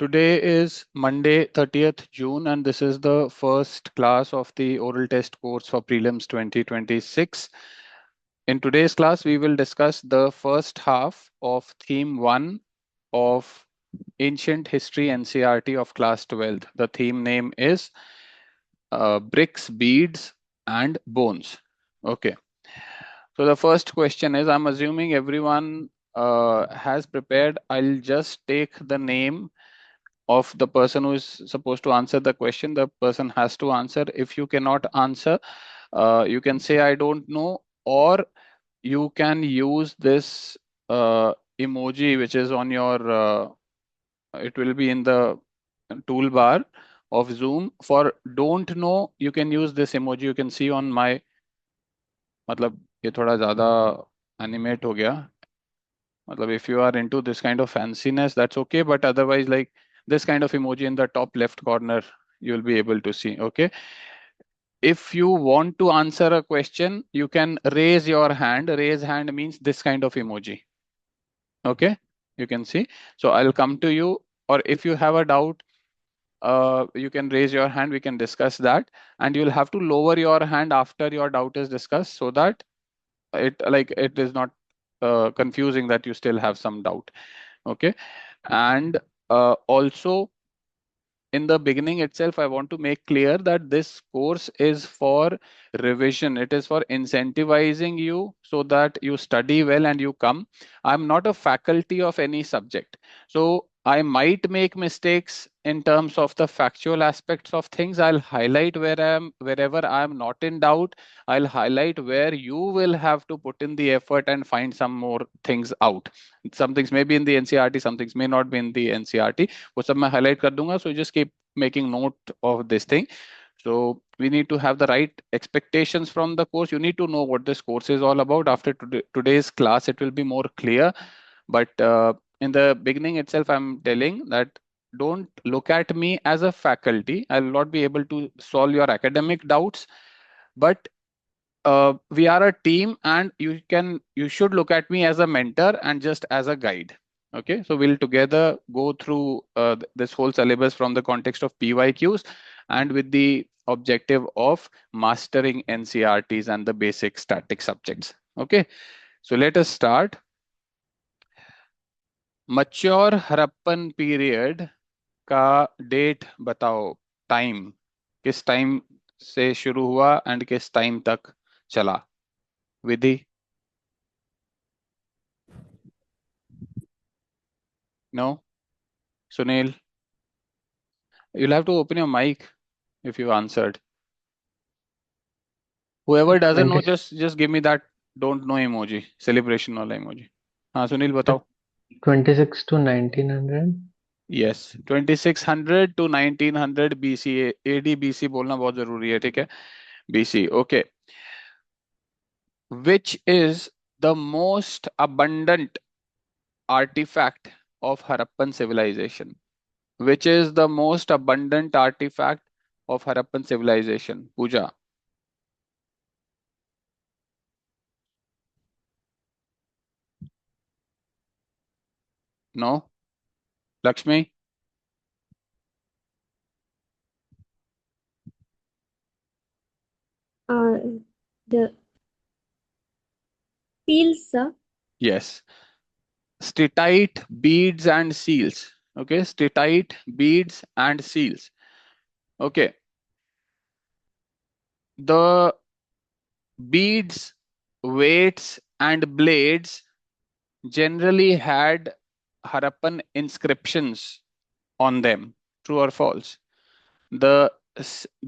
Today is Monday, 30th June, and this is the first class of the oral test course for prelims 2026. In today's class, we will discuss the first half of theme 1 of Ancient History NCERT of class 12th. The theme name is Bricks, Beads, and Bones. Okay. So the first question is, I'm assuming everyone has prepared. I'll just take the name of the person who is supposed to answer the question. The person has to answer. If you cannot answer, you can say I don't know, or you can use this emoji which is on your it will be in the toolbar of Zoom. For don't know, you can use this emoji. You can see on my, मतलब ये थोड़ा ज्यादा animate हो गया. मतलब if you are into this kind of fanciness, that's okay, but otherwise, like this kind of emoji in the top left corner, you'll be able to see. Okay. If you want to answer a question, you can raise your hand. Raise hand means this kind of emoji. Okay. You can see. So I'll come to you, or if you have a doubt, you can raise your hand. We can discuss that, and you'll have to lower your hand after your doubt is discussed, so that it is not confusing that you still have some doubt. Okay. And also, in the beginning itself, I want to make clear that this course is for revision. It is for incentivizing you so that you study well and you come. I'm not a faculty of any subject. So I might make mistakes in terms of the factual aspects of things. I'll highlight wherever I'm not in doubt. I'll highlight where you will have to put in the effort and find some more things out. Some things may be in the NCERT, some things may not be in the NCERT. वो सब मैं highlight कर दूंगा. So just keep making note of this thing. So we need to have the right expectations from the course. You need to know what this course is all about. After today's class, it will be more clear. But in the beginning itself, I'm telling that don't look at me as a faculty. I'll not be able to solve your academic doubts. But we are a team, and you should look at me as a mentor and just as a guide. Okay, so we'll together go through this whole syllabus from the context of PYQs and with the objective of mastering NCERTs and the basic static subjects. Okay, so let us start. Mature Harappan period का date बताओ. Time किस time से शुरू हुआ and किस time तक चला. विधि. No. Sunil, you'll have to open your mic if you answered. Whoever doesn't know, 20, just give me that don't know emoji, celebration wala emoji. हाँ सुनील बताओ. 26 to 1900. Yes, 2600 to 1900 BC. AD BC बोलना बहुत जरूरी है, ठीक है. BC. Okay. Which is the most abundant artifact of Harappan civilization? Which is the most abundant artifact of Harappan civilization? Pooja. No. Lakshmi. The seals, sir. Yes. Steatite, beads and seals. Okay, steatite, beads and seals. Okay. The beads, weights and blades generally had Harappan inscriptions on them. True or false? The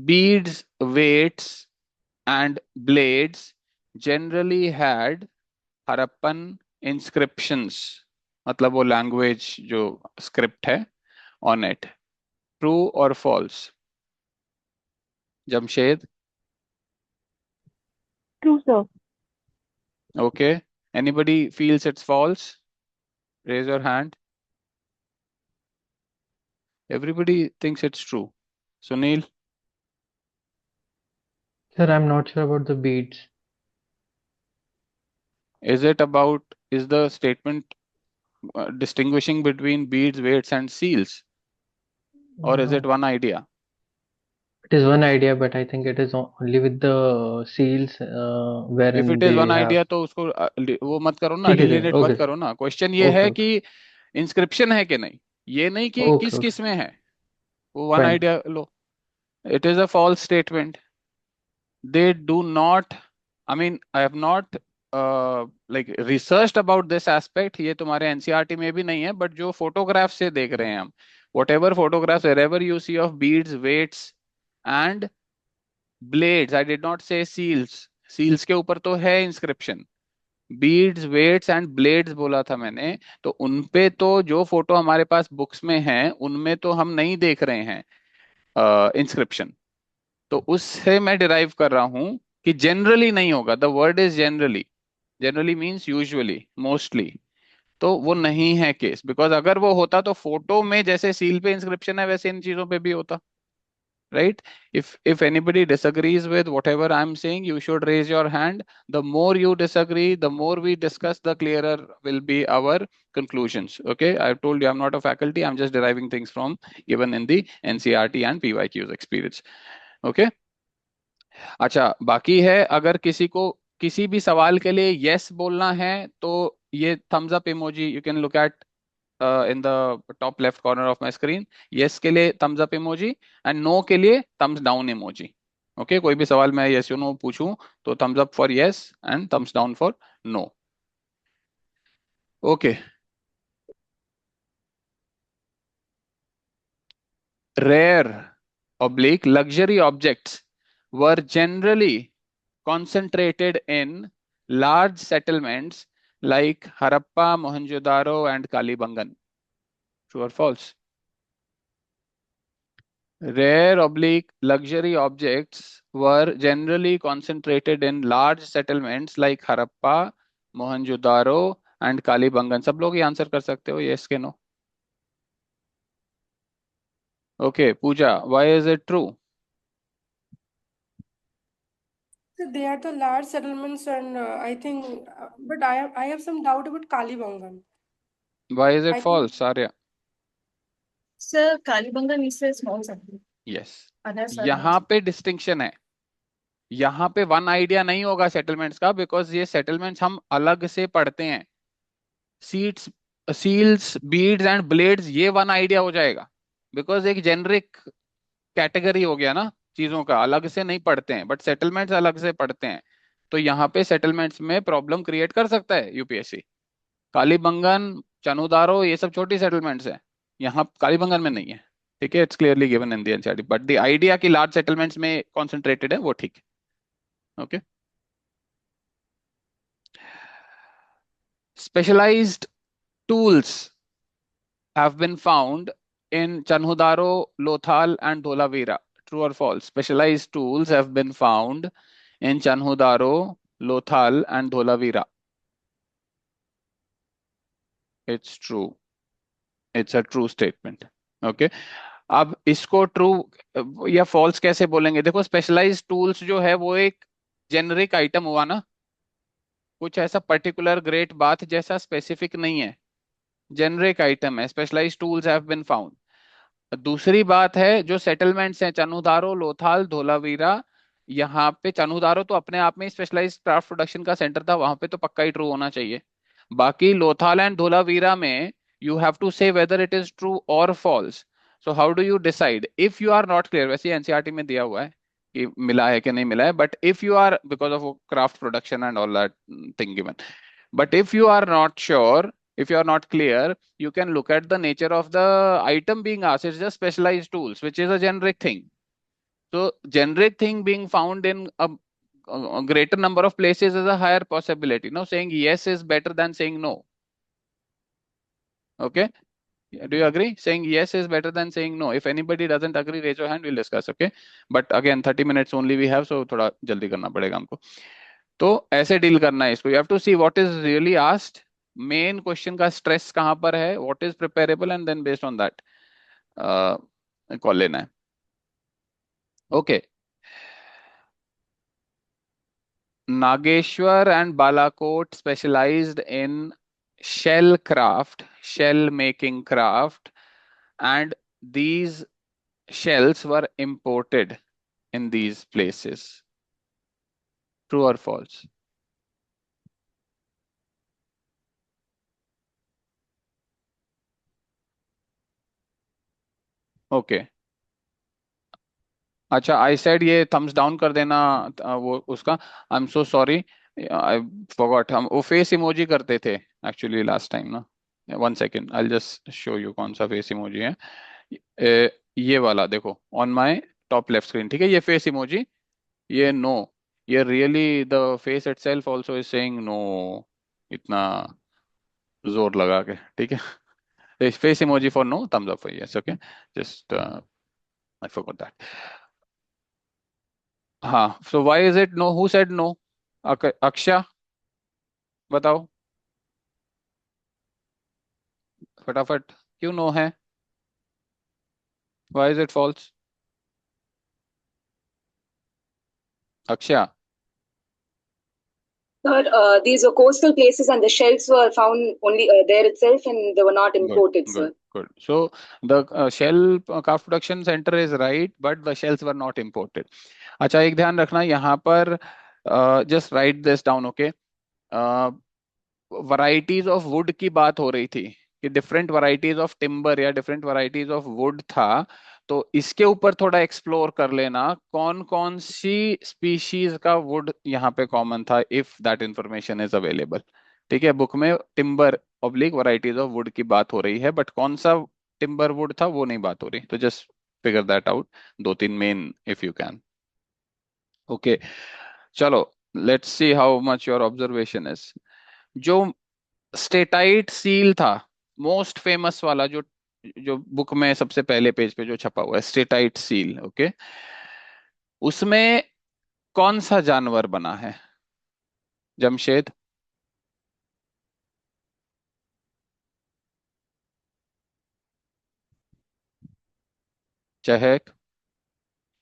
beads, weights and blades generally had Harappan inscriptions. मतलब वो language जो script है on it. True or false? Jamshed. True, sir. Okay. Anybody feels it's false? Raise your hand. Everybody thinks it's true. Sunil. Sir, I'm not sure about the beads. Is the statement distinguishing between beads, weights and seals? or is it No, one idea? it is one idea, but I think it is only with the seals If wherein it is they one have. idea तो उसको वो मत करो ना, ठीक है sir, डिलीनेट मत okay करो ना। क्वेश्चन ये ओके है ओके कि इंस्क्रिप्शन है कि नहीं, ये नहीं कि ओके किस ओके किस में है। वो वन फाइन। आइडिया लो। It is a false statement. They do not, I mean, I have not like researched about this aspect. ये तुम्हारे एनसीईआरटी में भी नहीं है, बट जो फोटोग्राफ से देख रहे हैं हम, whatever photographs wherever you see of beads, weights and blades, I did not say seals. seals के ऊपर तो है inscription. Beads, weights and blades बोला था मैंने। तो उनपे तो जो फोटो हमारे पास बुक्स में है उनमें तो हम नहीं देख रहे हैं इंस्क्रिप्शन। तो उससे मैं डिराइव कर रहा हूं कि जनरली नहीं होगा। The word is generally. Generally means usually, mostly. तो वो नहीं है केस, बिकॉज अगर वो होता तो फोटो में जैसे सील पे इंस्क्रिप्शन है वैसे इन चीजों पे भी होता। right? If anybody disagrees with whatever I'm saying, you should raise your hand. The more you disagree, the more we discuss, the clearer will be our conclusions. Okay, I've told you I'm not a faculty, I'm just deriving things from given in the NCRT and PYQ's experience. Okay. अच्छा, बाकी है, अगर किसी को किसी भी सवाल के लिए यस बोलना है तो ये thumbs up emoji you can look at in the top left corner of my screen. Yes के लिए thumbs up emoji and no के लिए थम्स डाउन इमोजी। ओके, कोई भी सवाल मैं यस यू नो पूछूं तो thumbs up for yes and thumbs down for no. Okay. Rare oblique luxury objects were generally concentrated in large settlements like Harappa, Mohenjo-daro, and Kalibangan. True or false? Rare oblique luxury objects were generally concentrated in large settlements like Harappa, Mohenjo-daro, and Kalibangan. सब लोग ये answer कर सकते हो, yes के no? Okay, Pooja, why is it true? So they are the large settlements, and I think, but I have some doubt about Kalibangan. Why is it I think false, Arya? Sir, Kalibangan is a small settlement. Yes. Other यहाँ settlements. पे distinction है। यहाँ पे one idea नहीं होगा settlements का, because ये settlements हम अलग से पढ़ते हैं। Seats, seals, beads and blades, ये वन आइडिया हो जाएगा, बिकॉज एक जेनरिक कैटेगरी हो गया ना चीजों का, अलग से नहीं पढ़ते हैं, बट सेटलमेंट्स अलग से पढ़ते हैं। तो यहाँ पे सेटलमेंट्स में प्रॉब्लम क्रिएट कर सकता है यूपीएससी। कालीबंगन, चनुदारो, ये सब छोटी सेटलमेंट्स है, यहाँ कालीबंगन में नहीं है। ठीक है, it's clearly given in the NCERT, but the idea की लार्ज सेटलमेंट्स में कॉन्सेंट्रेटेड है वो ठीक है। Okay. Specialized tools have been found in Chanhudaro, Lothal, and Dholavira. True or false? Specialized tools have been found in Chanhudaro, Lothal, and Dholavira. It's true. It's a true statement. Okay. अब इसको true या false कैसे बोलेंगे? देखो, specialised tools जो है वो एक जेनरिक आइटम हुआ ना, कुछ ऐसा पर्टिकुलर ग्रेट बात जैसा स्पेसिफिक नहीं है, जेनरिक आइटम है। Specialised tools have been found. दूसरी बात है, जो सेटलमेंट्स हैं चनुदारो, लोथाल, धोलावीरा, यहाँ पे चनुदारो तो अपने आप में स्पेशलाइज्ड क्राफ्ट प्रोडक्शन का सेंटर था, वहां पे तो पक्का ही ट्रू होना चाहिए। बाकी लोथाल एंड धोलावीरा में you have to say whether it is true और false. So how do you decide if you are not clear? वैसे एनसीईआरटी में दिया हुआ है कि मिला है कि नहीं मिला है, but if you are, because of craft production and all that thing given, but if you are not sure, if you are not clear, you can look at the nature of the item being asked. It's just specialized tools, which is a generic thing. So generic thing being found in a greater number of places is a higher possibility. Now saying yes is better than saying no. Okay, do you agree? Saying yes is better than saying no. If anybody doesn't agree, raise your hand, we'll discuss. Okay, but again 30 minutes only we have, so थोड़ा जल्दी करना पड़ेगा हमको। तो ऐसे deal करना है इसको। You have to see what is really asked, main question का स्ट्रेस कहां पर है, what is preparable, and then based on that call लेना है। Okay. Nageshwar and Balakot specialised in shell craft, shell making craft, and these shells were imported in these places. True or false? Okay. अच्छा, I said ये thumbs down कर देना वो उसका। I am so sorry, I forgot. हम वो face emoji करते थे एक्चुअली लास्ट टाइम ना। One second, I just show you कौन सा फेस इमोजी है। ये वाला देखो on my top left screen, ठीक है? ये फेस इमोजी, ये नो, ये really the face itself also is saying no, इतना जोर लगा के, ठीक है? Face emoji for no, thumbs up for yes, okay. Just I forgot that. हाँ, so why is it no? Who said no? Aksha, बताओ फटाफट, क्यों नो है? Why is it false? Aksha, Sir, these were coastal places and the shells were found only there itself and they were not imported, good, sir. good. So the shell calf production center is right, but the shells were not imported. अच्छा, एक ध्यान रखना यहाँ पर, just right this down, okay? Varieties of would की बात हो रही थी कि डिफरेंट वैरायटीज ऑफ टिम्बर या डिफरेंट वैरायटीज ऑफ वुड था। तो इसके ऊपर थोड़ा एक्सप्लोर कर लेना, कौन कौन सी स्पीशीज का वुड यहाँ पे कॉमन था, if that information is available. ठीक है, बुक में timber oblique varieties of would की बात हो रही है, बट कौन सा टिम्बर वुड था वो नहीं बात हो रही। तो जस्ट फिगर दैट आउट, दो तीन main if you can. Okay, चलो, let's see how much your observation is. जो स्टेटाइट सील था, मोस्ट फेमस वाला, जो जो बुक में सबसे पहले पेज पे जो छपा हुआ है, स्टेटाइट सील, ओके? उसमें कौन सा जानवर बना है? जमशेद, चहक,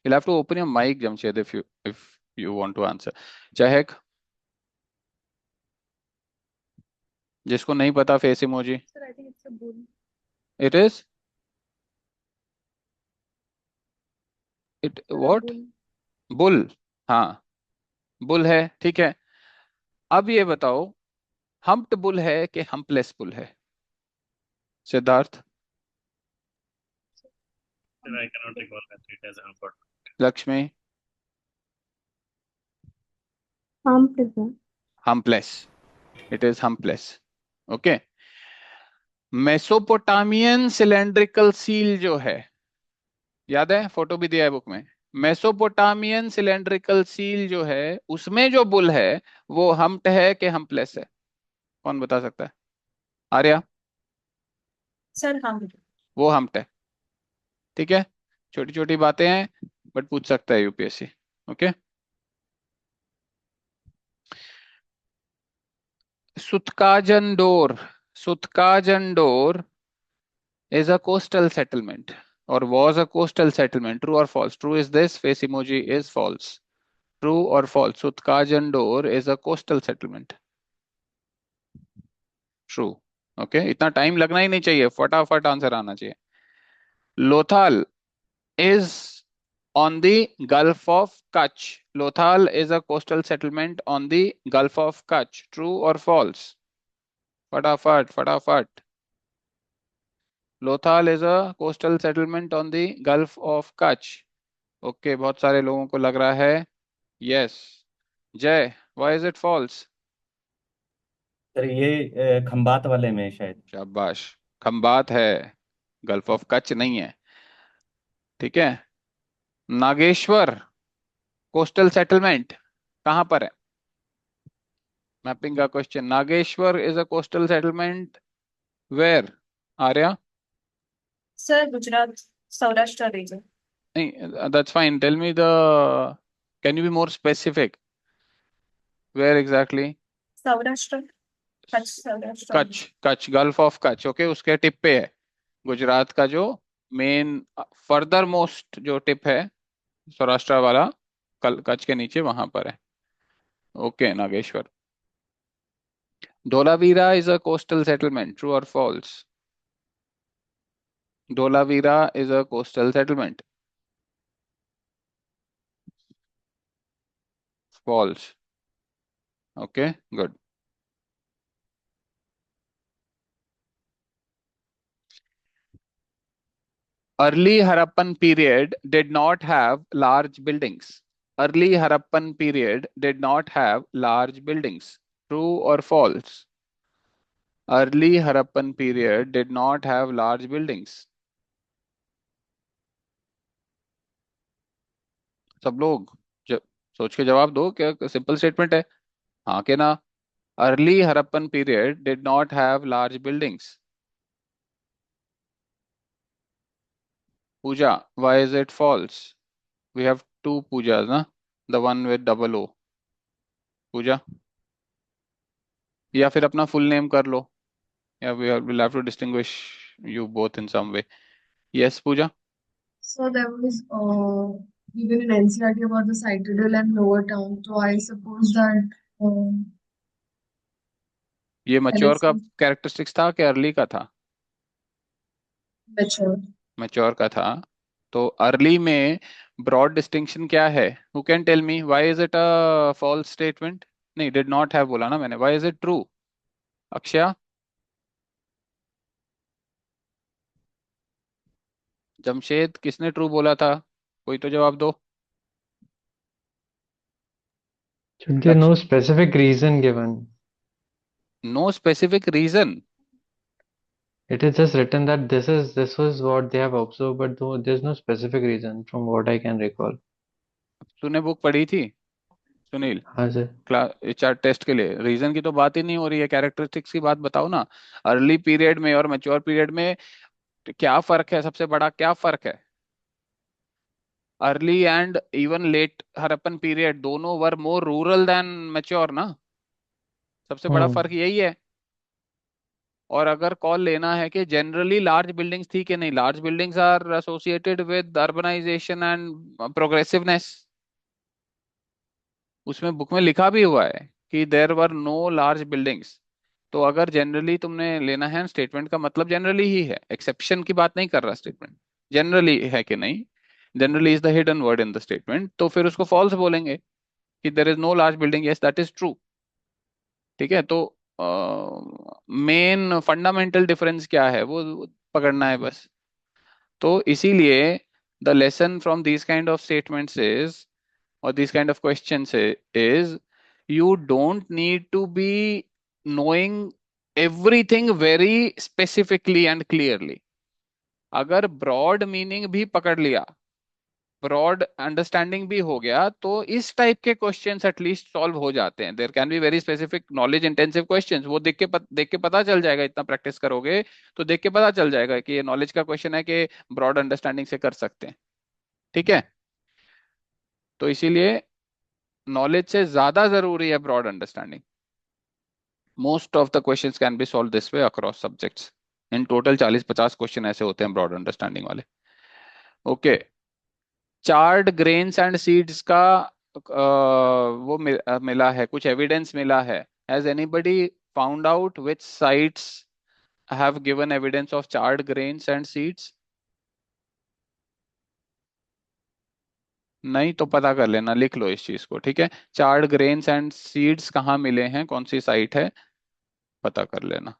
you'll have to open your mic, Jamshed, if you want to answer. चहक, जिसको नहीं पता face emoji, Sir, I think it's a bull. it is it Sir, a what? bull. Bull, हाँ, बुल है, ठीक है। अब ये बताओ, हम्प्ड बुल है कि हम्पलेस बुल है? Siddharth, Sir, I cannot recall that it has hampered. Lakshmi, Humped, sir. Humpless, it is humpless, okay? Mesopotamian cylindrical seal जो है, याद है, फोटो भी दिया है बुक में। मेसोपोटामियन सिलेंड्रिकल सील जो है, उसमें जो बुल है वो हम्प्ड है कि हम्पलेस है? कौन बता सकता है? आर्या, Sir, हम वो हम्प्ड है, ठीक है? छोटी छोटी बातें हैं, बट पूछ सकता है UPSC, okay? Sutkagendor, Sutkagendor is a coastal settlement or was a coastal settlement. True or false? True is this, face emoji is false. True or false? Sutkajandor is a coastal settlement. True. Okay, इतना time लगना ही नहीं चाहिए, फटाफट answer आना चाहिए। Lothal is on the Gulf of Kutch. Lothal is a coastal settlement on the Gulf of Kutch. True or false? फटाफट फटाफट। Lothal is a coastal settlement on the Gulf of Kutch. Okay, बहुत सारे लोगों को लग रहा है यस। जय, why is it false? Sir ये खंबात वाले में शायद। शाबाश, खंबात है, गल्फ ऑफ कच्छ नहीं है, ठीक है? नागेश्वर कोस्टल सेटलमेंट कहां पर है? मैपिंग का question. Nageshwar is a coastal settlement where? Arya? Sir, Gujarat, Saurashtra region. नहीं, that's fine, tell me the, can you be more specific, where exactly? Saurashtra, Kutch, Saurashtra. Kutch, Kutch, gulf of Kutch, okay, उसके tip पे है। गुजरात का जो मेन फर्दर मोस्ट जो tip है, सौराष्ट्र वाला, कच्छ के नीचे वहां पर है, okay? Nageshwar. Dholavira is a coastal settlement, true और false? Dholavira is a coastal settlement, false. Okay, good. Early Harappan period did not have large buildings. Early Harappan period did not have large buildings. True or false? Early Harappan period did not have large buildings. सब लोग सोच के जवाब दो, क्या simple statement है, हाँ के ना? Early Harappan period did not have large buildings. Pooja, why is it false? We have two Poojas ना, the one with double O. Pooja, या फिर अपना फुल नेम कर लो, या we will have to distinguish you both in some way. Yes, Pooja? So there was given in NCERT about the Citadel and Lower Town. So I suppose that ये mature का Alex characteristics था कि early का था? mature. Mature का था. तो early में ब्रॉड डिस्टिंक्शन क्या है? Who can tell me why is it a false statement? नहीं, डिड नॉट हैव बोला ना मैंने. Why is it true? Akshaya, Jamshed, किसने ट्रू बोला था? कोई तो जवाब दो. Should there no specific reason given? No specific reason. It is just written that this was what they have observed, but though there's no specific reason from what I can recall. तूने book पढ़ी थी सुनील हाँ sir. Class HR test के लिए? Reason की तो बात ही नहीं हो रही है, कैरेक्टरिस्टिक्स की बात बताओ ना. अर्ली पीरियड में और मैच्योर पीरियड में क्या फर्क है? सबसे बड़ा क्या फर्क है? Early and even late Harappan period दोनों were more rural than mature ना. सबसे बड़ा फर्क यही है. और अगर कॉल लेना है कि जनरली लार्ज बिल्डिंग्स थी कि नहीं, large buildings are associated with urbanisation and progressiveness. उसमें बुक में लिखा भी हुआ है कि there were no large buildings. तो अगर जनरली तुमने लेना है, स्टेटमेंट का मतलब जनरली ही है, एक्सेप्शन की बात नहीं कर रहा स्टेटमेंट, जनरली है कि नहीं. Generally is the hidden word in the statement, तो फिर उसको फॉल्स बोलेंगे कि there is no large building. Yes, that is true. ठीक है, तो मेन फंडामेंटल डिफरेंस क्या है वो पकड़ना है बस. तो इसीलिए the lesson from these kind of statements is, or these kind of questions is you don't need to be knowing everything very specifically and clearly. अगर broad meaning भी पकड़ लिया, ब्रॉड अंडरस्टैंडिंग भी हो गया, तो इस टाइप के क्वेश्चंस एटलीस्ट सॉल्व हो जाते हैं. There can be very specific knowledge intensive questions. वो देख के पता चल जाएगा, इतना प्रैक्टिस करोगे तो देख के पता चल जाएगा कि ये नॉलेज का क्वेश्चन है कि ब्रॉड अंडरस्टैंडिंग से कर सकते हैं. ठीक है, तो इसीलिए नॉलेज से ज्यादा जरूरी है broad understanding. Most of the questions can be solve this way across subjects. In total 40-50 question ऐसे होते हैं ब्रॉड अंडरस्टैंडिंग वाले. Okay, charred grains and seeds का वो मिला है, कुछ एविडेंस मिला है. Has anybody found out which sites have given evidence of charred grains and seeds? नहीं तो पता कर लेना, लिख लो इस चीज को. ठीक है, चार्ड ग्रेन्स एंड सीड्स कहाँ मिले हैं, कौन सी साइट है, पता कर लेना.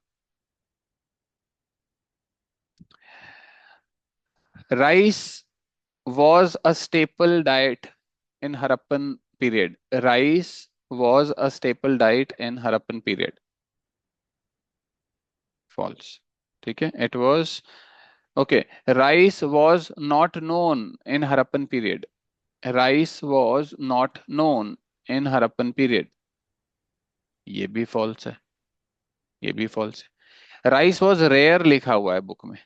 Rice was a staple diet in Harappan period. Rice was a staple diet in Harappan period. False. ठीक है, it was. Okay, rice was not known in Harappan period. Rice was not known in Harappan period. ये भी false है, ये भी false है. Rice was rare लिखा हुआ है बुक में.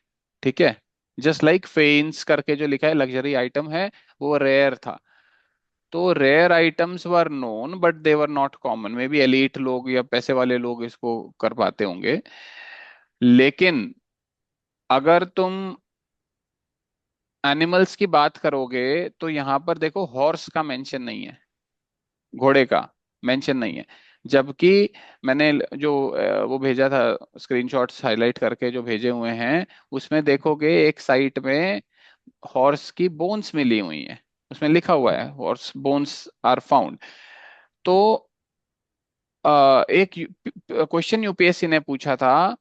ठीक है, जस्ट लाइक फेन्स करके जो लिखा है लग्जरी आइटम है, वो रेयर था. तो rare items were known but they were not common. Maybe elite लोग या पैसे वाले लोग इसको कर पाते होंगे. लेकिन अगर तुम एनिमल्स की बात करोगे तो यहाँ पर देखो हॉर्स का मेंशन नहीं है, घोड़े का मेंशन नहीं है. जबकि मैंने जो वो भेजा था स्क्रीनशॉट्स हाईलाइट करके जो भेजे हुए हैं, उसमें देखोगे एक साइट में हॉर्स की बोन्स मिली हुई हैं, उसमें लिखा हुआ है हॉर्स बोन्स आर फाउंड. तो एक क्वेश्चन यूपीएससी ने पूछा था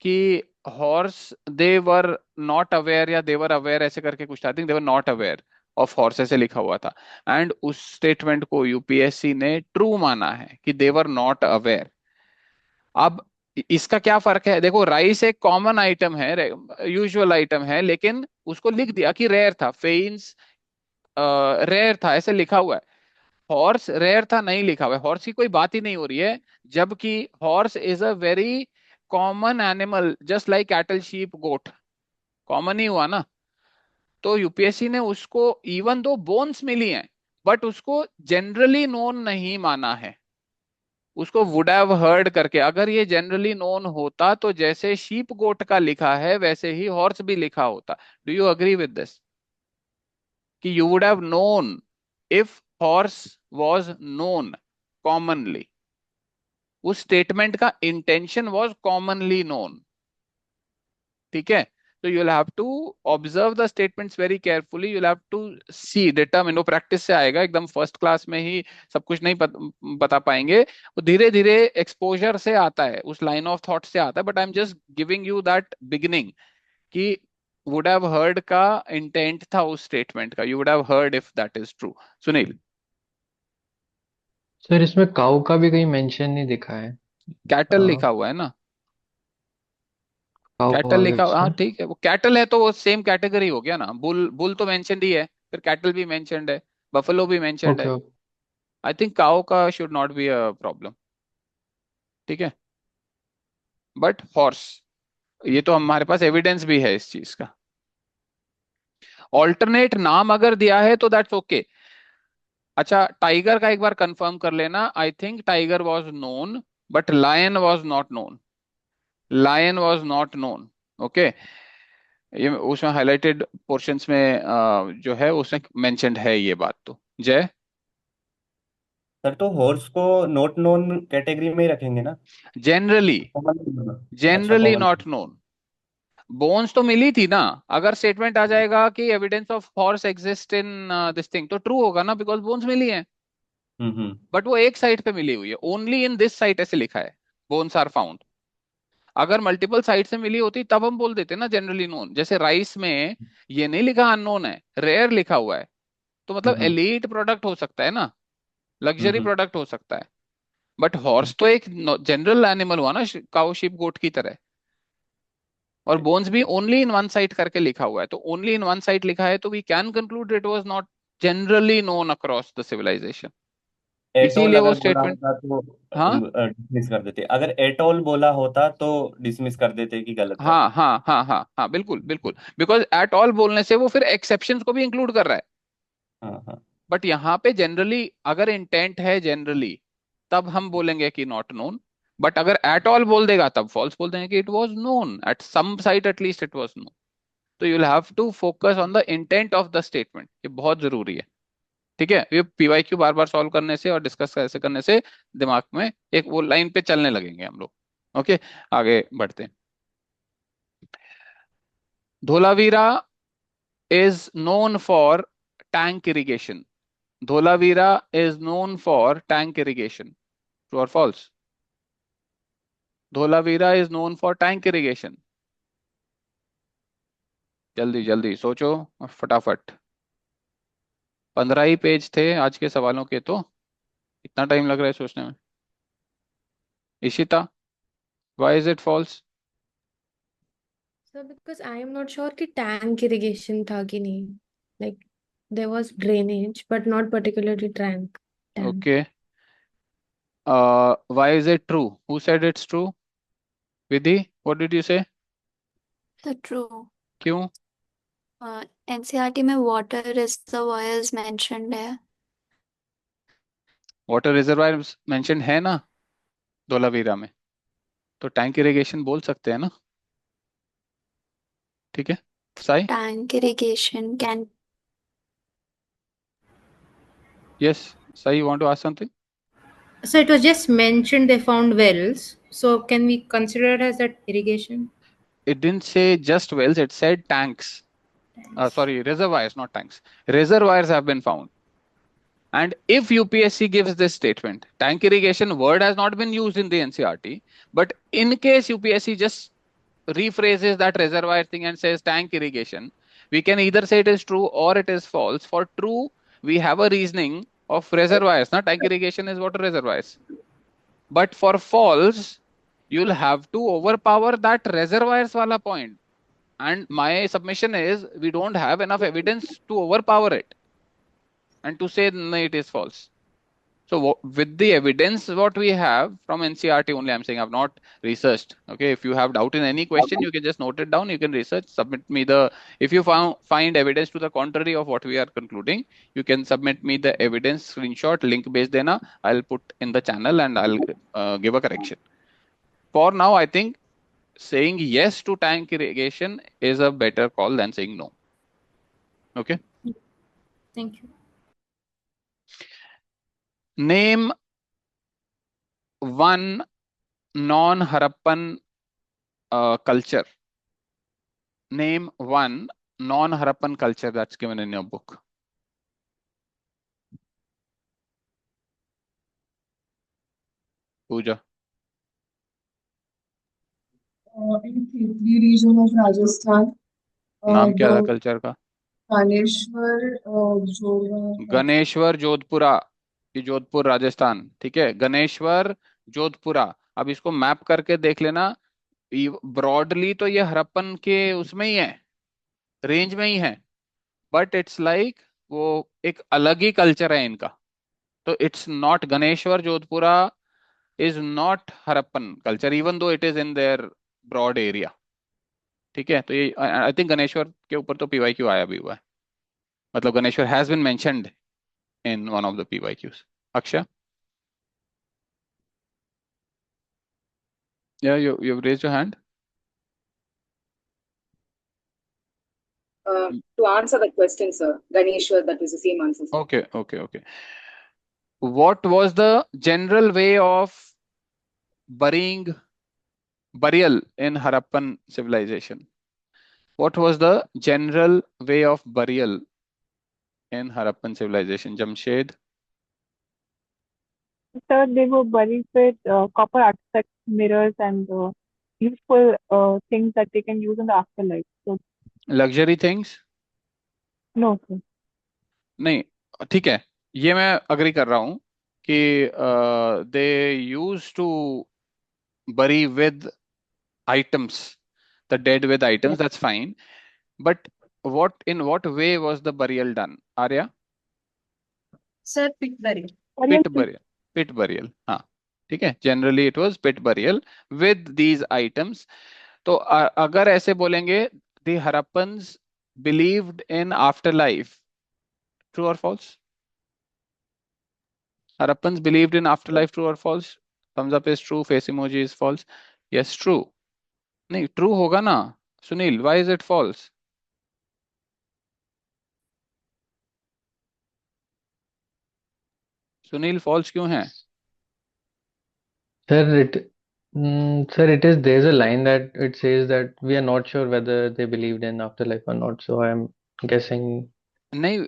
कि horse they were not aware या दे वर अवेयर ऐसे करके कुछ था, I think they were not aware of horse ऐसे लिखा हुआ था, एंड उस स्टेटमेंट को यूपीएससी ने ट्रू माना है कि दे वर नॉट अवेयर। अब इसका क्या फर्क है? देखो, राइस एक कॉमन आइटम है, यूजुअल आइटम है, लेकिन उसको लिख दिया कि रेयर था, फेन्स रेयर था ऐसे लिखा हुआ है। हॉर्स रेयर था नहीं लिखा हुआ है, हॉर्स की कोई बात ही नहीं हो रही है, जबकि horse is a very common animal, just like cattle, sheep, goat, common ही हुआ ना। तो यूपीएससी ने उसको इवन दो बोन्स मिली हैं, बट उसको जनरली नोन नहीं माना है, उसको वुड हैव हर्ड करके। अगर ये जनरली नोन होता तो जैसे शीप गोट का लिखा है वैसे ही हॉर्स भी लिखा होता। Do you agree with this कि you would have known if horse was known commonly? उस स्टेटमेंट का इंटेंशन वाज कॉमनली नोन, ठीक है? तो you will have to observe the statements very carefully, you will have to see determine. वो practice से आएगा, एकदम फर्स्ट क्लास में ही सब कुछ नहीं बता पाएंगे, वो धीरे धीरे एक्सपोजर से आता है, उस लाइन ऑफ थॉट से आता है। But I am just giving you that beginning कि वुड हैव हर्ड का इंटेंट था उस स्टेटमेंट का, you would have heard if that is true. Sunil, sir इसमें काऊ का भी कहीं मेंशन नहीं दिखा है। कैटल लिखा हुआ है ना, काऊ कैटल आगे लिखा, हाँ से। ठीक है, वो कैटल है तो वो सेम कैटेगरी हो गया ना। बुल, बुल तो मेंशनड ही है, फिर कैटल भी मेंशनड है, बफेलो भी मेंशनड ओके है। ओके। आई थिंक काउ का should not be a problem, ठीक है? बट हॉर्स, ये तो हमारे पास एविडेंस भी है इस चीज का। ऑल्टरनेट नाम अगर दिया है तो दैट्स ओके। अच्छा, टाइगर का एक बार कंफर्म कर लेना, I think tiger was known but lion was not known, lion was not known. Okay, ये उसमें हाइलाइटेड पोर्शंस में जो है उसमें मेंशनड है ये बात। तो जय, सर तो हॉर्स को नॉट नोन कैटेगरी में ही रखेंगे ना? जनरली, अच्छा, generally common. Not known. Bones तो मिली थी ना, अगर स्टेटमेंट आ जाएगा कि evidence of horse exist in this thing, तो ट्रू होगा ना, बिकॉज बोन्स मिली हैं। हम्म। बट वो एक साइट पे मिली हुई है, ओनली इन दिस साइट ऐसे लिखा है, बोन्स आर फाउंड। अगर मल्टीपल साइट से मिली होती तब हम बोल देते ना जनरली नोन। जैसे राइस में ये नहीं लिखा अननोन है, रेयर लिखा हुआ है, तो मतलब हम्म। एलीट प्रोडक्ट हो सकता है ना, लग्जरी हम्म। प्रोडक्ट हो सकता है। बट हॉर्स तो एक जनरल एनिमल हुआ ना, काउ, शीप, गोट की तरह। और बोन्स भी ओनली इन वन साइट करके लिखा हुआ है, तो ओनली इन वन साइट लिखा है तो we can conclude it was not generally known across the civilisation, at all इसीलिए वो अगर बोला स्टेटमेंट। होता तो हाँ डिसमिस कर देते, अगर एटोल बोला होता तो डिसमिस कर देते कि गलत है। हाँ हाँ हाँ हाँ हाँ, बिल्कुल बिल्कुल, बिकॉज एट ऑल बोलने से वो फिर एक्सेप्शंस को भी इंक्लूड कर रहा है। हाँ हाँ। बट यहाँ पे जनरली अगर इंटेंट है जनरली, तब हम बोलेंगे कि नॉट नोन। बट अगर एट ऑल बोल देगा तब फॉल्स बोल देंगे कि it was known at some site, at least it was known. तो you will have to focus on the intent of the statement, ये बहुत जरूरी है, ठीक है? ये पीवाईक्यू बार बार सॉल्व करने से और डिस्कस ऐसे करने से दिमाग में एक वो लाइन पे चलने लगेंगे हम लोग। ओके, आगे बढ़ते हैं। Dholavira is known for tank irrigation. Dholavira is known for tank irrigation. True or false? Dholavira is known for tank irrigation. जल्दी जल्दी सोचो फटाफट, 15 ही पेज थे आज के सवालों के, तो इतना टाइम लग रहा है सोचने में। Ishita, why is it false? So because I am not sure कि tank irrigation था कि नहीं. Like there was drainage, but not particularly tank. Okay. Why is it true? Who said it's true? Vidhi, what did you say? So true. क्यों? NCERT में water reservoirs mentioned है. Water reservoir mention है ना धोलावीरा में, तो tank irrigation बोल सकते हैं ना, ठीक है? Sai, Tank irrigation can. Yes, Sai, you want to ask something? So it was just mentioned they found wells. So can we consider it as that irrigation? It didn't say just wells, it said tanks. Sorry, reservoirs, not tanks. Reservoirs have been found. And if UPSC gives this statement, tank irrigation word has not been used in the NCERT, but in case UPSC just rephrases that reservoir thing and says tank irrigation, we can either say it is true or it is false. For true, we have a reasoning of reservoirs. Not tank irrigation is water reservoirs. But for false, you'll have to overpower that reservoirs wala point. And my submission is we don't have enough evidence to overpower it and to say no, it is false. So with the evidence what we have from NCERT only, I'm saying I've not researched. Okay, if you have doubt in any question, you can just note it down. You can research, submit me the. If you find evidence to the contrary of what we are concluding, you can submit me the evidence screenshot link based dena. I'll put in the channel and I'll give a correction. For now, I think saying yes to tank irrigation is a better call than saying no. Okay. Thank you. Name one non-Harappan culture. Name one non-Harappan culture that's given in your book. Pooja. In Khetri region of Rajasthan, नाम क्या था the culture का? Kaneshwar, Jorwa, Ganeshwar Jodhpura, ये जोधपुर राजस्थान, ठीक है, गणेश्वर जोधपुरा. अब इसको map करके देख लेना, ब्रॉडली तो ये हरप्पन के उसमें ही है, रेंज में ही है, बट इट्स लाइक वो एक अलग ही कल्चर है इनका. तो it's not, Ganeshwar Jodhpura is not Harappan culture even though it is in there broad area. ठीक है, तो ये आई थिंक गणेश्वर के ऊपर तो PYQ आया भी हुआ है, मतलब Ganeshwar has been mentioned in one of the PYQs. Akshay? Yeah, you've raised your hand. To answer the question, sir, Ganeshwar, that was the same answer, sir. Okay. What was the general way of burial in Harappan civilization? What was the general way of burial in Harappan civilization? Jamshed? Sir, they were buried with copper artifacts, mirrors, and useful things that they can use in the afterlife. So, Luxury things? no, sir. नहीं, ठीक है, ये मैं agree कर रहा हूँ कि they use to bury with items, the dead with items, that's fine. But in what way was the burial done? Arya? Sir, pit burial. Pit burial. हाँ, ठीक है, generally it was pit burial with these items. तो अगर ऐसे बोलेंगे, the Harappans believed in afterlife, true or false? Harappans believed in afterlife, true or false? Thumbs up is true, face emoji is false. Yes, true. नहीं, true होगा ना Sunil, why is it false? Sunil, false क्यों है? Sir, there's a line that it says that we are not sure whether they believed in afterlife or not. So I'm guessing. नहीं,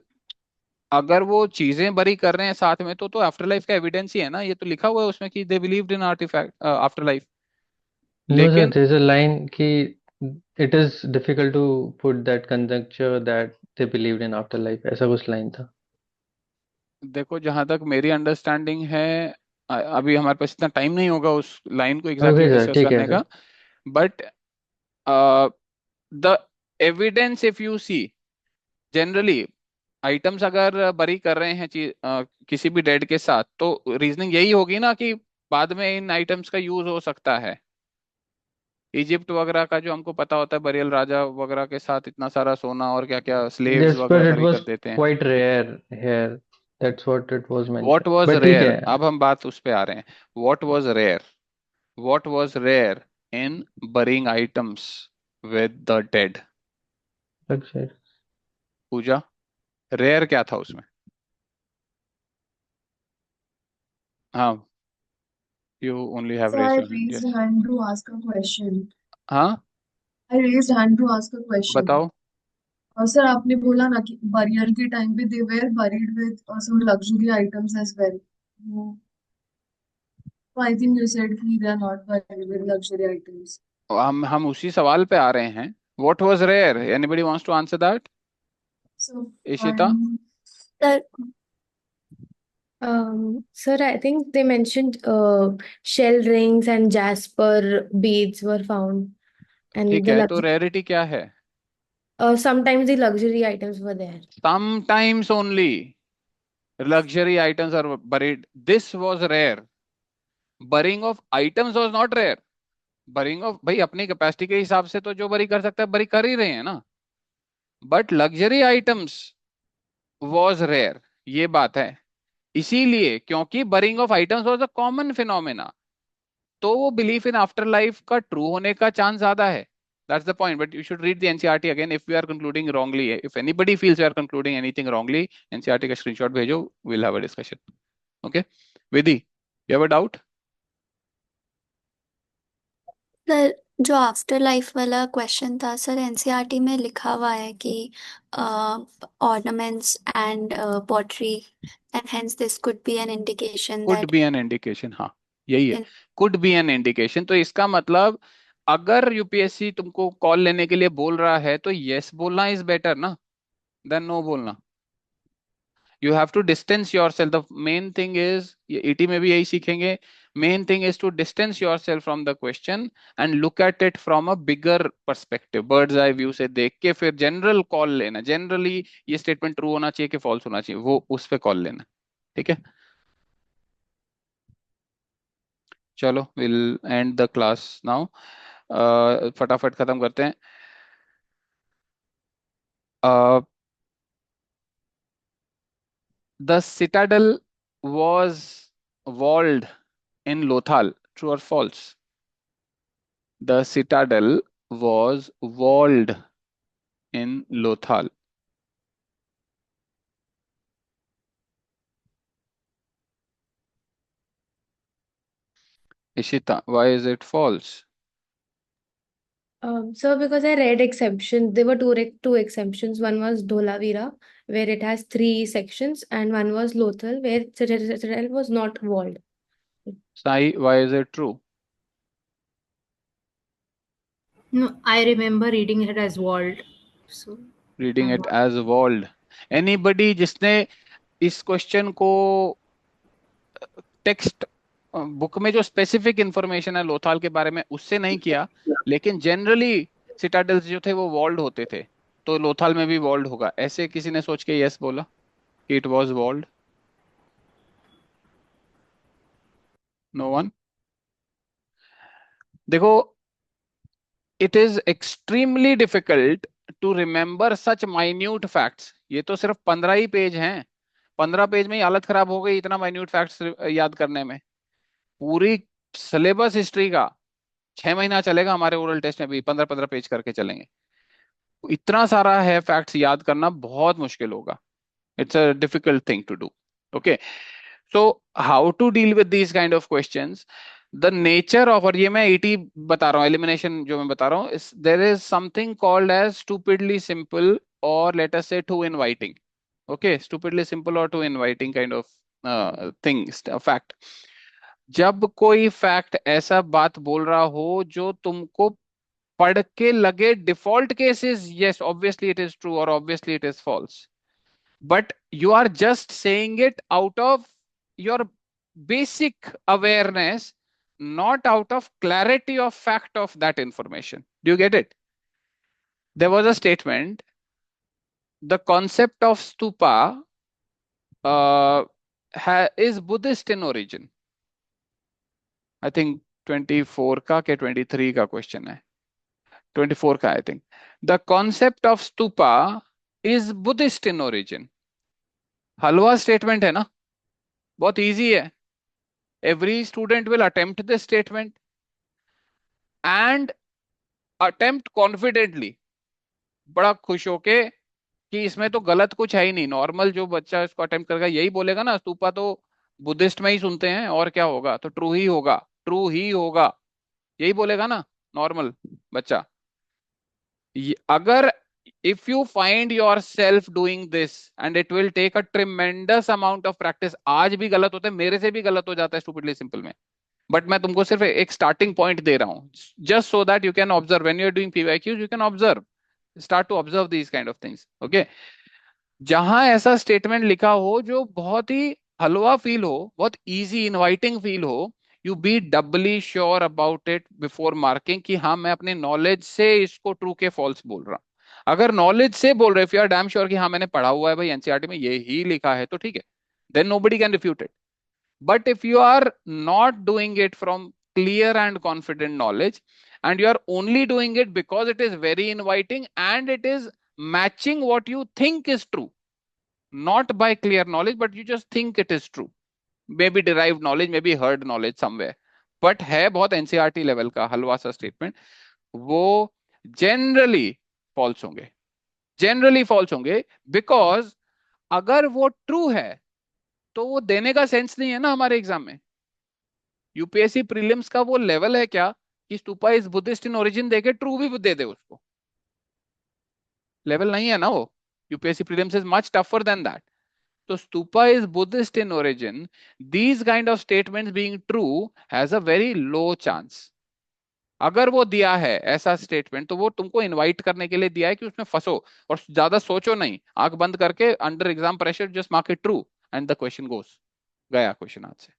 अगर वो चीजें बरी कर रहे हैं साथ में तो आफ्टर लाइफ का एविडेंस ही है ना, ये तो लिखा हुआ है उसमें कि they believed in artifact afterlife. No, sir, लेकिन there's a line कि it is difficult to put that conjecture that they believed in afterlife. ऐसा कुछ line था. देखो, जहां तक मेरी अंडरस्टैंडिंग है, अभी हमारे पास इतना टाइम नहीं होगा उस लाइन को एग्जैक्टली Okay, sir, डिस्कस ठीक है करने का, but the evidence if you see, generally items अगर बरी कर रहे हैं किसी भी डेड के साथ, तो रीजनिंग यही होगी ना कि बाद में इन आइटम्स का यूज हो सकता है. इजिप्ट वगैरह का जो हमको पता होता है, बरियल राजा वगैरह के साथ इतना सारा सोना और क्या क्या स्लेव्स Yes, but वगैरह it बरी was कर देते हैं. quite rare here. That's what it was What mentioned. was But ठीक rare? है. अब हम बात उस पे आ रहे हैं. What was rare? What was rare in burying items with the dead? अच्छा. पूजा, rare क्या था उसमें? हाँ, you only have Sir, I raised your hand. raised Yes. hand to ask a question. हाँ, I raised hand to ask a question. बताओ. और sir आपने बोला ना कि बरियल के टाइम पे they were buried with some luxury items as well, तो आई थिंक यू सेड कि they are not buried with luxury items. हम उसी सवाल पे आ रहे हैं. What was rare? Anybody wants to answer that? So Ishita? Sir, Sir, I think they mentioned shell rings and jasper beads were found, and ठीक the है, तो रेयरिटी क्या है? sometimes the luxury items were there. Sometimes only luxury items are buried. This was rare. Burying of items was not rare. Burying of, भाई अपनी capacity के हिसाब से तो जो बरी कर सकता है बरी कर ही रहे हैं ना. But luxury items was rare, ये बात है. इसीलिए क्योंकि burying of items was a common phenomena, तो वो बिलीफ इन आफ्टर लाइफ का ट्रू होने का चांस ज्यादा है. That's the point. But you should read the NCERT again if we are concluding wrongly. If anybody feels we are concluding anything wrongly, NCERT का screenshot भेजो. We'll have a discussion. Okay. Vidhi, you have a doubt? Sir जो after life वाला question था sir, NCERT में लिखा हुआ है कि ornaments and pottery and hence this could be an indication Could that be an indication. हाँ, यही है. Could be an indication. तो इसका मतलब अगर यूपीएससी तुमको कॉल लेने के लिए बोल रहा है तो यस बोलना इज बेटर ना देन नो बोलना. You have to distance yourself. The main thing is, ये ET में भी यही सीखेंगे. Main thing is to distance yourself from the question and look at it from a bigger perspective, bird's eye view से देख के फिर general call लेना. Generally ये statement true होना चाहिए कि false होना चाहिए, वो उस पे call लेना. ठीक है, चलो we'll end the class now. फटाफट खत्म करते हैं. The citadel was walled in Lothal. True or false? The citadel was walled in Lothal. Ishita, why is it false? Sir, because I read exemption, there were two exemptions. One was Dholavira, where it has 3 sections, and one was Lothal, where citadel was not walled. Sai, why is it true? No, I remember reading it as walled. So Reading it as walled. Anybody जिसने इस question को text book में जो specific information है लोथाल के बारे में उससे नहीं किया, लेकिन जनरली सिटाडल्स जो थे वो वॉल्ड होते थे, तो लोथाल में भी वॉल्ड होगा, ऐसे किसी ने सोच के यस बोला कि it was walled? No one. देखो, it is extremely difficult to remember such minute facts. ये तो सिर्फ 15 ही पेज हैं. 15 पेज में ही हालत खराब हो गई इतना माइन्यूट फैक्ट्स याद करने में. पूरी सिलेबस हिस्ट्री का 6 महीना चलेगा. हमारे ओरल टेस्ट में भी 15-15 पेज करके चलेंगे. इतना सारा है फैक्ट्स, याद करना बहुत मुश्किल होगा. It's a difficult thing to do. Okay, so how to deal with these kind of questions? The nature of, और ये मैं ईटी बता रहा हूँ, एलिमिनेशन जो मैं बता रहा हूँ, there is something called as stupidly simple और let us say too inviting. Okay, stupidly simple और too inviting kind of thing, fact. जब कोई फैक्ट ऐसा बात बोल रहा हो जो तुमको पढ़ के लगे default cases yes obviously it is true और obviously it is false, but you are just saying it out of your basic awareness, not out of clarity of fact of that information. Do you get it? There was a statement, the concept of stupa is Buddhist in origin. I think 24 का के 23 का question है, 24 का I think. The concept of stupa is Buddhist in origin. Halwa statement है ना, बहुत easy है. Every student will attempt this statement and attempt confidently, बड़ा खुश होके कि इसमें तो गलत कुछ है ही नहीं. नॉर्मल जो बच्चा इसको अटेम्प्ट करेगा यही बोलेगा ना, स्तूपा तो बुद्धिस्ट में ही सुनते हैं और क्या होगा, तो ट्रू ही होगा, ट्रू ही होगा, यही बोलेगा ना नॉर्मल बच्चा. अगर if you find yourself doing this, and it will take a tremendous amount of practice, आज भी गलत होता है, मेरे से भी गलत हो जाता है stupidly simple में, बट मैं तुमको सिर्फ एक स्टार्टिंग पॉइंट दे रहा हूं, just so that you can observe when you are doing PYQs, you can observe, start to observe these kind of things. Okay, जहां ऐसा स्टेटमेंट लिखा हो जो बहुत ही हलवा फील हो, बहुत इजी इनवाइटिंग फील हो, you be doubly sure about it before marking कि हाँ मैं अपने नॉलेज से इसको ट्रू के फॉल्स बोल रहा हूं. अगर नॉलेज से बोल रहे, if you are damn sure कि हाँ मैंने पढ़ा हुआ है भाई, एनसीईआरटी में ये ही लिखा है, तो ठीक है, then nobody can refute it. But if you are not doing it from clear and confident knowledge, and you are only doing it because it is very inviting and it is matching what you think is true, not by clear knowledge, but you just think it is true, maybe derived knowledge, maybe heard knowledge somewhere, but है बहुत NCERT level का हलवा सा statement, वो generally false होंगे, generally false होंगे, because अगर वो true है तो वो देने का सेंस नहीं है ना हमारे एग्जाम में. यूपीएससी प्रीलिम्स का वो लेवल है क्या कि stupa is Buddhist in origin देके ट्रू भी दे दे उसको, लेवल नहीं है ना वो. UPSC prelims is much tougher than that. तो stupa is Buddhist in origin, these kind of statements being true has a very low chance. अगर वो दिया है ऐसा स्टेटमेंट, तो वो तुमको इनवाइट करने के लिए दिया है कि उसमें फंसो और ज्यादा सोचो नहीं, आंख बंद करके under exam pressure just mark it true and the question goes, गया क्वेश्चन हाथ से.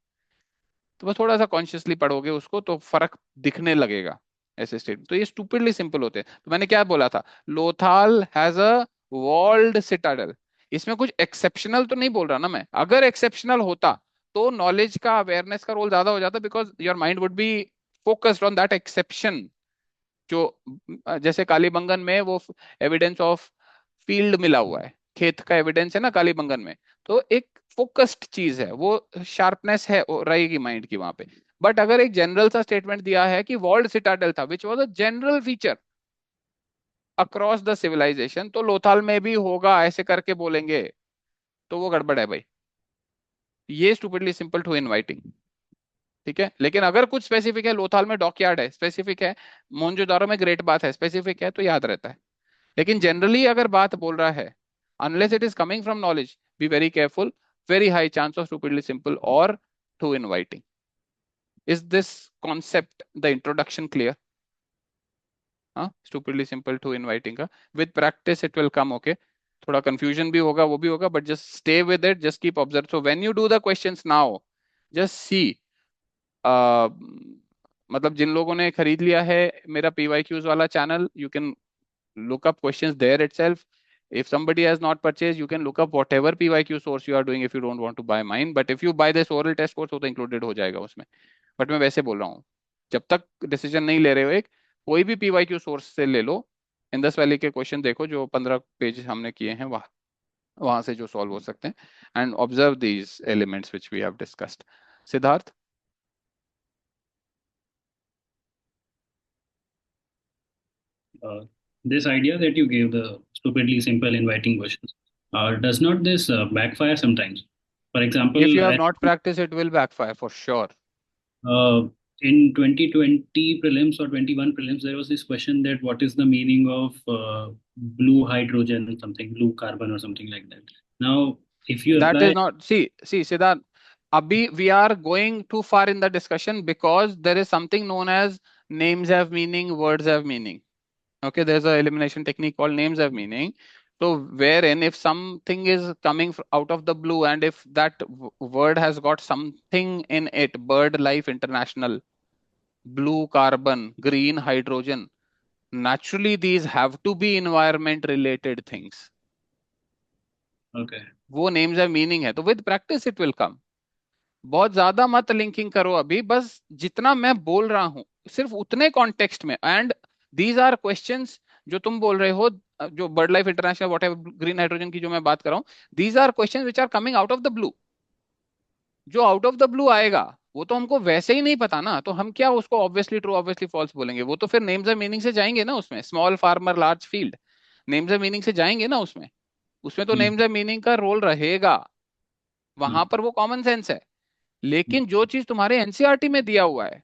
तो बस थोड़ा सा कॉन्शियसली पढ़ोगे उसको तो फर्क दिखने लगेगा ऐसे स्टेटमेंट. तो ये स्टूपिडली सिंपल होते हैं. तो मैंने क्या बोला था, Lothal has a walled citadel. इसमें कुछ एक्सेप्शनल तो नहीं बोल रहा ना मैं. अगर एक्सेप्शनल होता तो नॉलेज का, अवेयरनेस का रोल ज्यादा हो जाता, because your mind would be focused on that exception. जो जैसे कालीबंगन में वो एविडेंस ऑफ फील्ड मिला हुआ है, खेत का एविडेंस है ना कालीबंगन में, तो एक फोकस्ड चीज है, वो शार्पनेस है रहेगी माइंड की वहां पे. बट अगर एक जनरल सा स्टेटमेंट दिया है कि वॉल्ड सिटाडल था, which was a general feature across the civilisation, तो लोथाल में भी होगा ऐसे करके बोलेंगे, तो वो गड़बड़ है भाई. ये स्टूपिडली सिंपल टू इनवाइटिंग. ठीक है, लेकिन अगर कुछ स्पेसिफिक है, लोथाल में डॉकयार्ड है स्पेसिफिक है, मोहनजोदारो में ग्रेट बात है स्पेसिफिक है, तो याद रहता है. लेकिन जनरली अगर बात बोल रहा है, unless it is coming from knowledge, be very careful, very high chance of stupidly simple or too inviting. Is this concept, the introduction clear? Stupidly simple, too inviting का with practice it will come. Okay, थोड़ा confusion भी होगा, वो भी होगा, but just stay with it, just keep observe. So when you do the questions now, just see, मतलब जिन लोगों ने खरीद लिया है मेरा PYQs वाला channel, you can look up questions there itself. If somebody has not purchased, you can look up whatever PYQ source you are doing if you don't want to buy mine. But if you buy this oral test course, वो तो included हो जाएगा उसमें. But मैं वैसे बोल रहा हूँ, जब तक डिसीजन नहीं ले रहे हो, एक कोई भी PYQ सोर्स से ले लो, इंडस वैली के क्वेश्चन देखो जो 15 पेज हमने किए हैं, वहां से जो सॉल्व हो सकते हैं, and observe these elements which we have discussed. Siddharth. This idea that you gave, the stupidly simple inviting questions, does not this backfire sometimes? For example, if you have not practiced, it will backfire for sure. In 2020 prelims or 21 prelims, there was this question that what is the meaning of blue hydrogen, something, blue carbon or something like that. Now, if you that apply... is not, see Siddharth, abhi we are going too far in the discussion because there is something known as names have meaning, words have meaning. Okay, there's a elimination technique called names have meaning. So wherein if something is coming out of the blue, and if that word has got something in it, bird life international, blue carbon, green hydrogen, naturally these have to be environment related things. Okay. वो names have meaning है, तो with practice it will come. बहुत ज्यादा मत linking करो अभी, बस जितना मैं बोल रहा हूं सिर्फ उतने कॉन्टेक्स्ट में. एंड दीज आर क्वेश्चंस जो तुम बोल रहे हो, जो bird life international, whatever, green hydrogen की जो मैं बात कर रहा हूं, these are questions which are coming out of the blue. जो आउट ऑफ द ब्लू आएगा वो तो हमको वैसे ही नहीं पता ना, तो हम क्या उसको ऑब्वियसली ट्रू ऑब्वियसली फॉल्स बोलेंगे? वो तो फिर नेम्स ऑफ मीनिंग से जाएंगे ना उसमें. Small farmer large field, names of meaning से जाएंगे ना उसमें. उसमें तो नेम्स ऑफ मीनिंग का रोल रहेगा, वहां पर वो कॉमन सेंस है. लेकिन जो चीज तुम्हारे एनसीईआरटी में दिया हुआ है,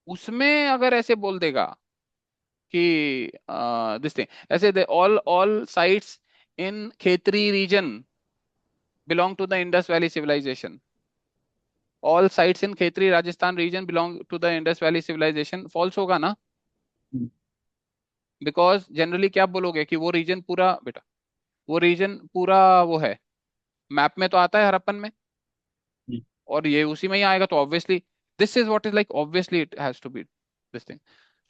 उसमें अगर ऐसे बोल देगा कि दिस थिंग ऐसे all sites in Khetri region belong to the Indus Valley civilization. All sites in Khetri Rajasthan region belong to the Indus Valley civilization. False होगा ना? Because generally क्या बोलोगे कि वो रीजन पूरा बेटा वो रीजन पूरा वो है मैप में तो आता है हरप्पन में और ये उसी में ही आएगा तो obviously this is what is like obviously it has to be this thing.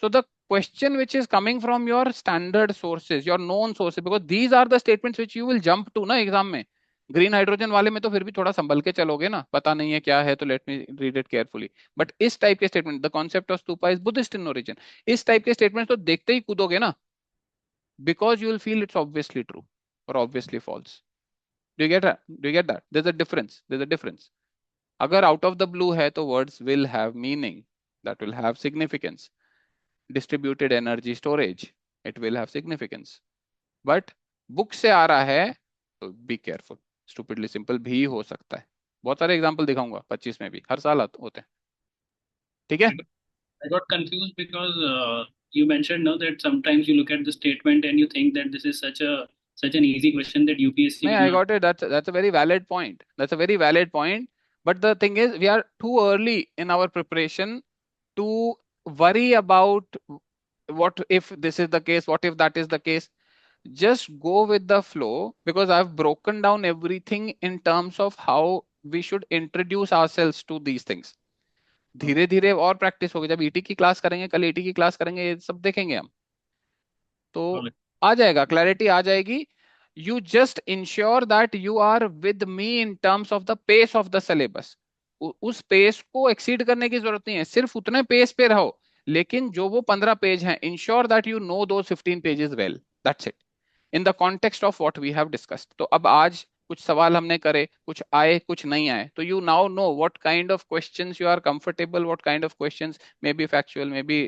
So the question which is coming from your standard sources, your known sources, because these are the statements which you will jump to ना exam में. Green hydrogen वाले में तो फिर भी थोड़ा संभल के चलोगे ना, पता नहीं है क्या है तो let me read it carefully. But इस टाइप के statement, the concept of stupa is Buddhist in origin, इस टाइप के स्टेटमेंट तो देखते ही कूदोगे ना, because you will feel it's obviously true और obviously false. Do you get that? There is a difference. अगर आउट ऑफ द ब्लू है तो words will have meaning, that will have significance. Distributed energy storage, it will have significance. But book से आ रहा है तो be careful. Stupidly simple भी हो सकता है. बहुत सारे एग्जांपल दिखाऊंगा 25 में भी, हर साल होते हैं. ठीक है. I got confused because you mentioned now that sometimes you look at the statement and you think that this is such an easy question that UPSC will I not. got it. That's a very valid point. That's a very valid point. But the thing is, we are too early in our preparation to worry about what if this is the case, what if that is the case. Just go with the flow, because I've broken down everything in terms of how we should introduce ourselves to these things. धीरे धीरे और practice होगी. जब ET की class करेंगे, कल ET की class करेंगे, ये सब देखेंगे हम, तो आ जाएगा, क्लैरिटी आ जाएगी. You just ensure that you are with me in terms of the pace of the syllabus. उस पेस को एक्सीड करने की जरूरत नहीं है, सिर्फ उतने पेस पे रहो. लेकिन जो वो 15 पेज हैं, ensure that you know those 15 pages well. That's it. In the context of what we have discussed. तो अब आज कुछ सवाल हमने करे, कुछ आए कुछ नहीं आए, तो you now know what kind of questions you are comfortable, what kind of questions may be factual, may be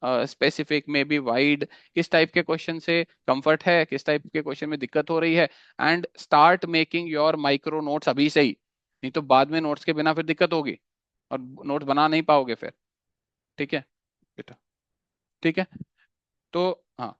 specific, may be wide, किस टाइप के क्वेश्चन से कंफर्ट है, किस टाइप के क्वेश्चन में दिक्कत हो रही है. And start making your micro notes अभी से ही, नहीं तो बाद में नोट्स के बिना फिर दिक्कत होगी और नोट्स बना नहीं पाओगे फिर. ठीक है बेटा? ठीक है. तो हाँ,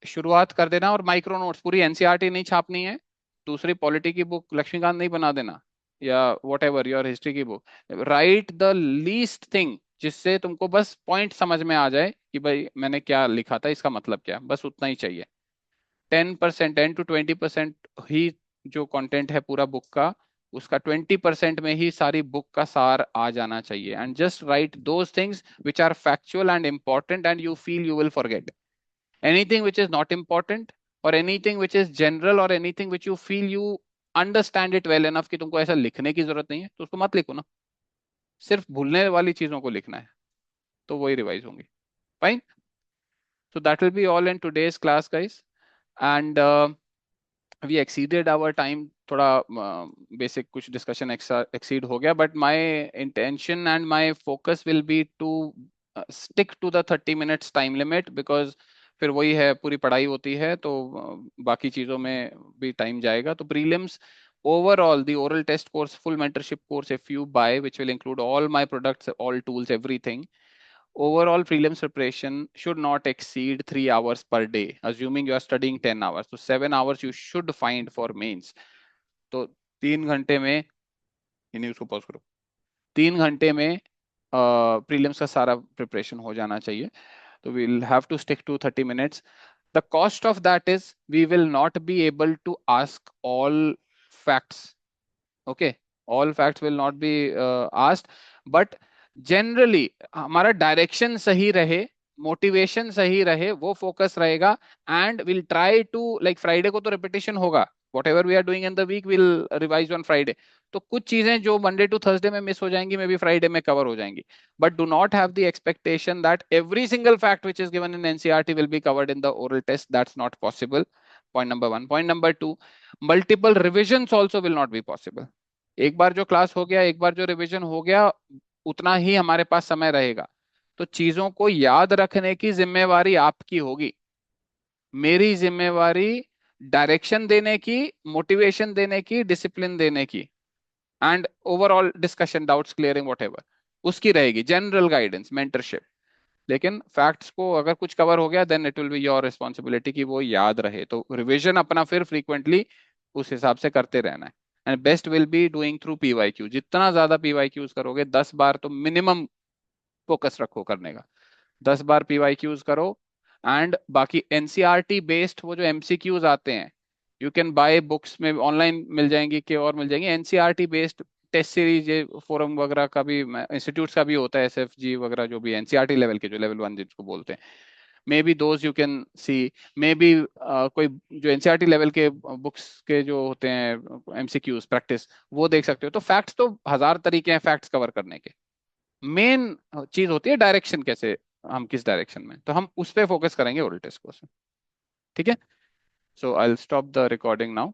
शुरुआत कर देना. और माइक्रो नोट्स पूरी एनसीईआरटी नहीं छापनी है, दूसरी पॉलिटी की बुक लक्ष्मीकांत नहीं बना देना, या वॉट एवर योर हिस्ट्री की book. Right the least thing जिससे तुमको बस पॉइंट समझ में आ जाए कि भाई मैंने क्या लिखा था, इसका मतलब क्या, बस उतना ही चाहिए. 10%, 10 to 20% ही जो कंटेंट है पूरा बुक का, उसका 20% में ही सारी बुक का सार आ जाना चाहिए. And just write those things which are factual and important and you feel you will forget. Anything which is not important or anything which is general or anything which you feel you understand it well enough कि तुमको ऐसा लिखने की जरूरत नहीं है, तो उसको मत लिखो ना. सिर्फ भूलने वाली चीजों को लिखना है, तो वही रिवाइज होंगी. Fine. So that will be all in today's class, guys. And we exceeded our time. थोड़ा basic कुछ discussion exceed हो गया, but my intention and my focus will be to stick to the 30 minutes time limit, because फिर वही है, पूरी पढ़ाई होती है तो बाकी चीजों में भी टाइम जाएगा. तो prelims overall, the oral test course, full mentorship course, if you buy, which will include all my products, all tools, everything, overall prelims preparation should not exceed 3 hours per day, assuming you are studying 10 hours. So 7 hours you should find for mains. तो 3 घंटे में, इन्हीं उसको pause करो, 3 घंटे में prelims का सारा प्रिपरेशन हो जाना चाहिए. So we'll have to stick to 30 minutes. The cost of that is we will not be able to ask all facts. Okay, all facts will not be asked, but generally हमारा direction सही रहे, motivation सही रहे, वो focus रहेगा. And we'll try to, like Friday को तो repetition होगा, whatever we are doing in the week we'll revise on Friday. तो कुछ चीजें जो Monday to Thursday में मिस हो जाएंगी, मे बी Friday में कवर हो जाएंगी. But do not have the expectation that every single fact which is given in NCERT will be covered in the oral test. That's not possible. Point number 1. Point number 2, multiple revisions also will not be possible. एक बार जो class हो गया, एक बार जो revision हो गया, उतना ही हमारे पास समय रहेगा. तो चीजों को याद रखने की जिम्मेवारी आपकी होगी. मेरी जिम्मेवारी डायरेक्शन देने की, मोटिवेशन देने की, डिसिप्लिन देने की, and overall discussion, doubts clearing, whatever, उसकी रहेगी. General guidance, mentorship. लेकिन फैक्ट्स को अगर कुछ कवर हो गया then it will be your responsibility कि वो याद रहे। तो रिविजन अपना फिर फ्रीक्वेंटली उस हिसाब से करते रहना है। And best will be doing through PYQ। जितना ज्यादा PYQs करोगे, 10 बार तो मिनिमम फोकस रखो करने का, 10 बार PYQs करो। एंड बाकी NCERT बेस्ड वो जो MCQs आते हैं, यू कैन बाय बुक्स में, ऑनलाइन मिल जाएंगी कि और मिल जाएंगी। NCERT बेस्ड टेस्ट सीरीज, ये फोरम वगैरह का भी, इंस्टीट्यूट्स का भी होता है, SFG वगैरह, जो भी NCERT लेवल के, जो लेवल 1 जिसको बोलते हैं, may be those you can see. May be कोई जो NCERT लेवल के बुक्स के जो होते हैं MCQs प्रैक्टिस, वो देख सकते हो। तो फैक्ट्स तो 1000 तरीके हैं फैक्ट्स कवर करने के। मेन चीज होती है डायरेक्शन, कैसे हम किस डायरेक्शन में, तो हम उस पर फोकस करेंगे ओरल टेस्ट कोर्स में। ठीक है, so I will stop the recording now.